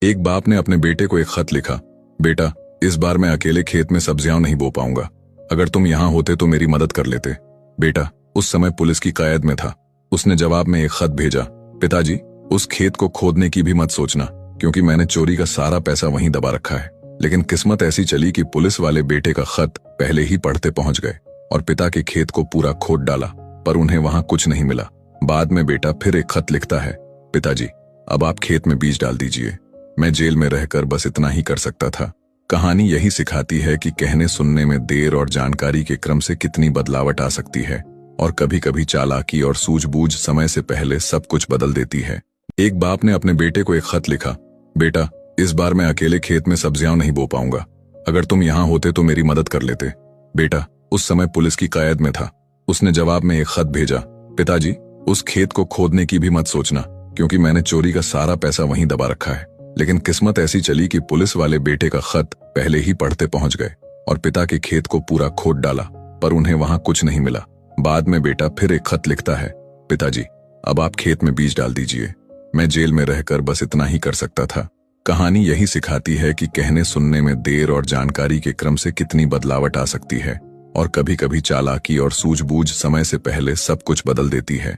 एक बाप ने अपने बेटे को एक खत लिखा। बेटा, इस बार मैं अकेले खेत में सब्जियां नहीं बो पाऊंगा। अगर तुम यहां होते तो मेरी मदद कर लेते। बेटा उस समय पुलिस की कैद में था। उसने जवाब में एक खत भेजा। पिताजी, उस खेत को खोदने की भी मत सोचना, क्योंकि मैंने चोरी का सारा पैसा वहीं दबा रखा है। लेकिन किस्मत ऐसी चली कि पुलिस वाले बेटे का खत पहले ही पढ़ते पहुंच गए और पिता के खेत को पूरा खोद डाला, पर उन्हें वहां कुछ नहीं मिला। बाद में बेटा फिर एक खत लिखता है। पिताजी, अब आप खेत में बीज डाल दीजिए। मैं जेल में रहकर बस इतना ही कर सकता था। कहानी यही सिखाती है कि कहने सुनने में देर और जानकारी के क्रम से कितनी बदलावट आ सकती है, और कभी कभी चालाकी और सूझबूझ समय से पहले सब कुछ बदल देती है। एक बाप ने अपने बेटे को एक खत लिखा। बेटा, इस बार मैं अकेले खेत में सब्जियां नहीं बो पाऊंगा। अगर तुम यहां होते तो मेरी मदद कर लेते। बेटा उस समय पुलिस की कैद में था। उसने जवाब में एक खत भेजा। पिताजी, उस खेत को खोदने की भी मत सोचना, क्योंकि मैंने चोरी का सारा पैसा वहीं दबा रखा है। लेकिन किस्मत ऐसी चली कि पुलिस वाले बेटे का खत पहले ही पढ़ते पहुंच गए और पिता के खेत को पूरा खोद डाला, पर उन्हें वहां कुछ नहीं मिला। बाद में बेटा फिर एक खत लिखता है। पिताजी, अब आप खेत में बीज डाल दीजिए। मैं जेल में रहकर बस इतना ही कर सकता था। कहानी यही सिखाती है कि कहने सुनने में देर और जानकारी के क्रम से कितनी बदलावट आ सकती है, और कभी कभी चालाकी और सूझबूझ समय से पहले सब कुछ बदल देती है।